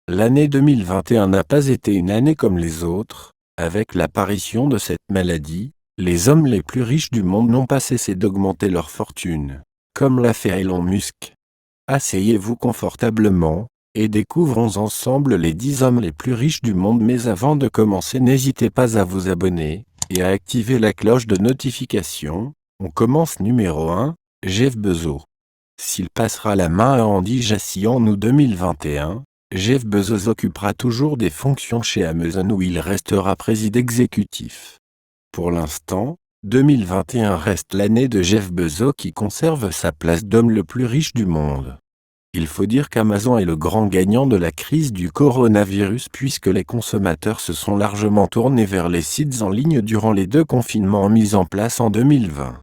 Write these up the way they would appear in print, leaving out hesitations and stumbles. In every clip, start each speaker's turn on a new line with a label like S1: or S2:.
S1: L'année 2021 n'a pas été une année comme les autres. Avec l'apparition de cette maladie, les hommes les plus riches du monde n'ont pas cessé d'augmenter leur fortune, comme l'a fait Elon Musk. Asseyez-vous confortablement, et découvrons ensemble les 10 hommes les plus riches du monde. Mais avant de commencer, n'hésitez pas à vous abonner, et à activer la cloche de notification. On commence numéro 1, Jeff Bezos. S'il passera la main à Andy Jassy en août 2021, Jeff Bezos occupera toujours des fonctions chez Amazon où il restera président exécutif. Pour l'instant, 2021 reste l'année de Jeff Bezos qui conserve sa place d'homme le plus riche du monde. Il faut dire qu'Amazon est le grand gagnant de la crise du coronavirus puisque les consommateurs se sont largement tournés vers les sites en ligne durant les 2 confinements mis en place en 2020.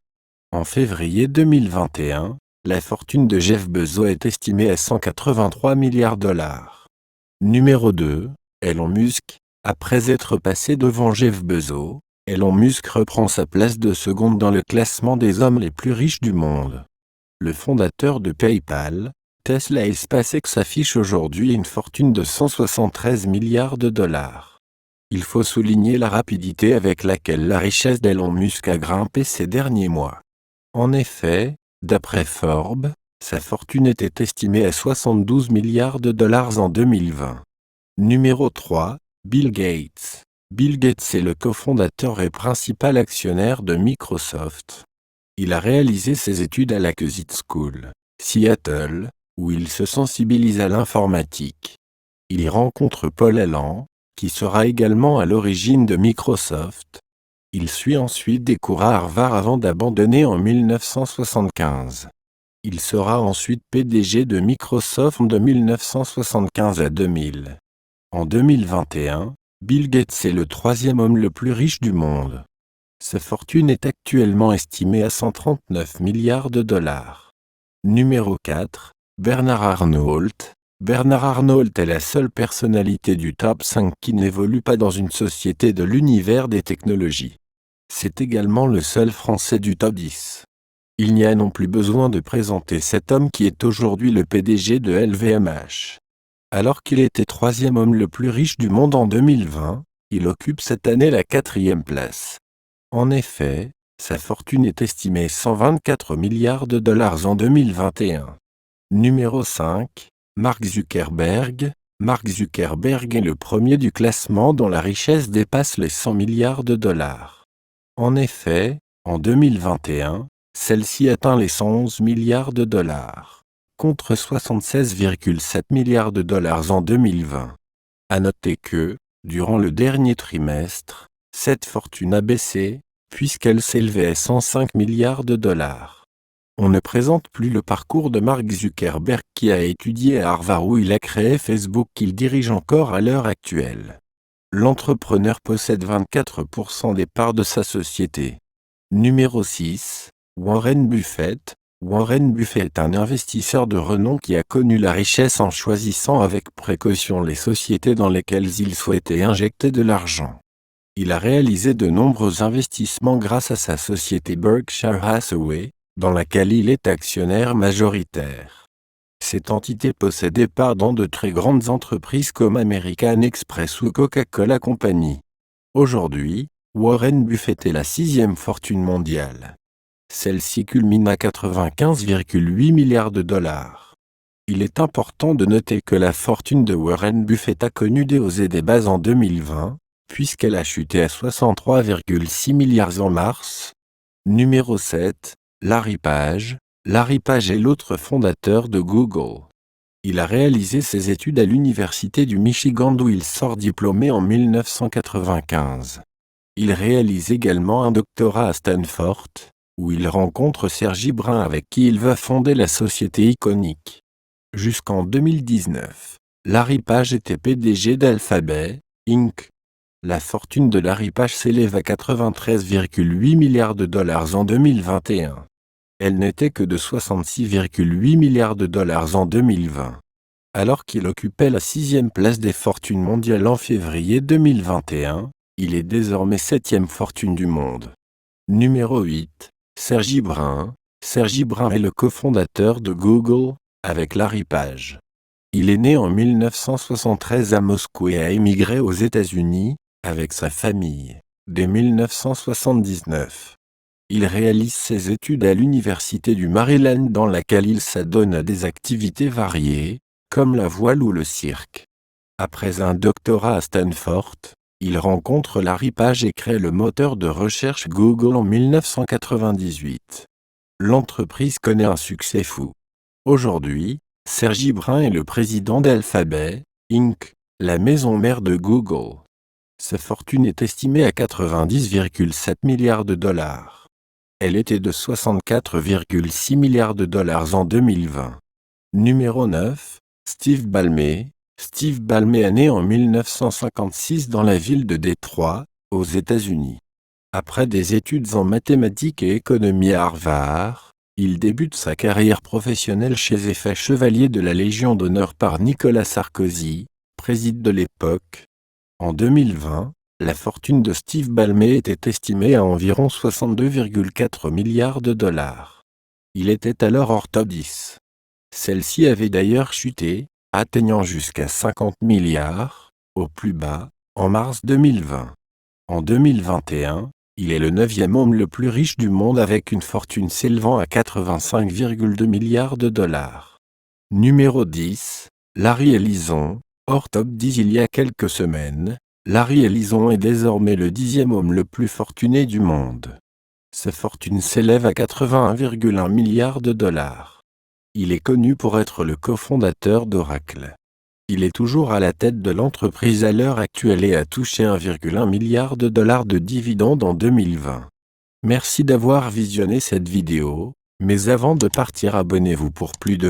S1: En février 2021, la fortune de Jeff Bezos est estimée à 183 milliards $. Numéro 2, Elon Musk. Après être passé devant Jeff Bezos, Elon Musk reprend sa place de seconde dans le classement des hommes les plus riches du monde. Le fondateur de PayPal, Tesla et SpaceX affiche aujourd'hui une fortune de 173 milliards $. Il faut souligner la rapidité avec laquelle la richesse d'Elon Musk a grimpé ces derniers mois. En effet, d'après Forbes, sa fortune était estimée à 72 milliards $ en 2020. Numéro 3, Bill Gates. Bill Gates est le cofondateur et principal actionnaire de Microsoft. Il a réalisé ses études à la Cusick School, Seattle, où il se sensibilise à l'informatique. Il y rencontre Paul Allen, qui sera également à l'origine de Microsoft. Il suit ensuite des cours à Harvard avant d'abandonner en 1975. Il sera ensuite PDG de Microsoft de 1975 à 2000. En 2021, Bill Gates est le 3e homme le plus riche du monde. Sa fortune est actuellement estimée à 139 milliards $. Numéro 4, Bernard Arnault. Bernard Arnault est la seule personnalité du top 5 qui n'évolue pas dans une société de l'univers des technologies. C'est également le seul Français du top 10. Il n'y a non plus besoin de présenter cet homme qui est aujourd'hui le PDG de LVMH. Alors qu'il était 3e homme le plus riche du monde en 2020, il occupe cette année la 4e place. En effet, sa fortune est estimée à 124 milliards $ en 2021. Numéro 5, Mark Zuckerberg. Mark Zuckerberg est le premier du classement dont la richesse dépasse les 100 milliards $. En effet, en 2021, celle-ci atteint les 111 milliards $, contre 76,7 milliards $ en 2020. À noter que, durant le dernier trimestre, cette fortune a baissé, puisqu'elle s'élevait à 105 milliards $. On ne présente plus le parcours de Mark Zuckerberg qui a étudié à Harvard où il a créé Facebook qu'il dirige encore à l'heure actuelle. L'entrepreneur possède 24% des parts de sa société. Numéro 6, Warren Buffett. Warren Buffett est un investisseur de renom qui a connu la richesse en choisissant avec précaution les sociétés dans lesquelles il souhaitait injecter de l'argent. Il a réalisé de nombreux investissements grâce à sa société Berkshire Hathaway, dans laquelle il est actionnaire majoritaire. Cette entité possède des parts dans de très grandes entreprises comme American Express ou Coca-Cola Company. Aujourd'hui, Warren Buffett est la 6e fortune mondiale. Celle-ci culmine à 95,8 milliards $. Il est important de noter que la fortune de Warren Buffett a connu des hauts et des bas en 2020, puisqu'elle a chuté à 63,6 milliards en mars. Numéro 7, Larry Page. Larry Page est l'autre fondateur de Google. Il a réalisé ses études à l'université du Michigan d'où il sort diplômé en 1995. Il réalise également un doctorat à Stanford, où il rencontre Sergey Brin avec qui il va fonder la société Iconic. Jusqu'en 2019, Larry Page était PDG d'Alphabet, Inc. La fortune de Larry Page s'élève à 93,8 milliards $ en 2021. Elle n'était que de 66,8 milliards $ en 2020. Alors qu'il occupait la 6e place des fortunes mondiales en février 2021, il est désormais 7e fortune du monde. Numéro 8, Sergey Brin. Sergey Brin est le cofondateur de Google, avec Larry Page. Il est né en 1973 à Moscou et a émigré aux États-Unis, avec sa famille, dès 1979. Il réalise ses études à l'Université du Maryland dans laquelle il s'adonne à des activités variées, comme la voile ou le cirque. Après un doctorat à Stanford, il rencontre Larry Page et crée le moteur de recherche Google en 1998. L'entreprise connaît un succès fou. Aujourd'hui, Sergey Brin est le président d'Alphabet, Inc., la maison mère de Google. Sa fortune est estimée à 90,7 milliards de dollars. Elle était de 64,6 milliards de dollars en 2020. Numéro 9, Steve Ballmer. Steve Ballmer est né en 1956 dans la ville de Détroit, aux États-Unis. Après des études en mathématiques et économie à Harvard, il débute sa carrière professionnelle chez et fait chevalier de la Légion d'honneur par Nicolas Sarkozy, président de l'époque. En 2020, la fortune de Steve Ballmer était estimée à environ 62,4 milliards de dollars. Il était alors hors top 10. Celle-ci avait d'ailleurs chuté, atteignant jusqu'à 50 milliards, au plus bas, en mars 2020. En 2021, il est le 9e homme le plus riche du monde avec une fortune s'élevant à 85,2 milliards de dollars. Numéro 10, Larry Ellison. Hors top 10 il y a quelques semaines, Larry Ellison est désormais le 10e homme le plus fortuné du monde. Sa fortune s'élève à 81,1 milliards de dollars. Il est connu pour être le cofondateur d'Oracle. Il est toujours à la tête de l'entreprise à l'heure actuelle et a touché 1,1 milliard de dollars de dividendes en 2020. Merci d'avoir visionné cette vidéo, mais avant de partir abonnez-vous pour plus de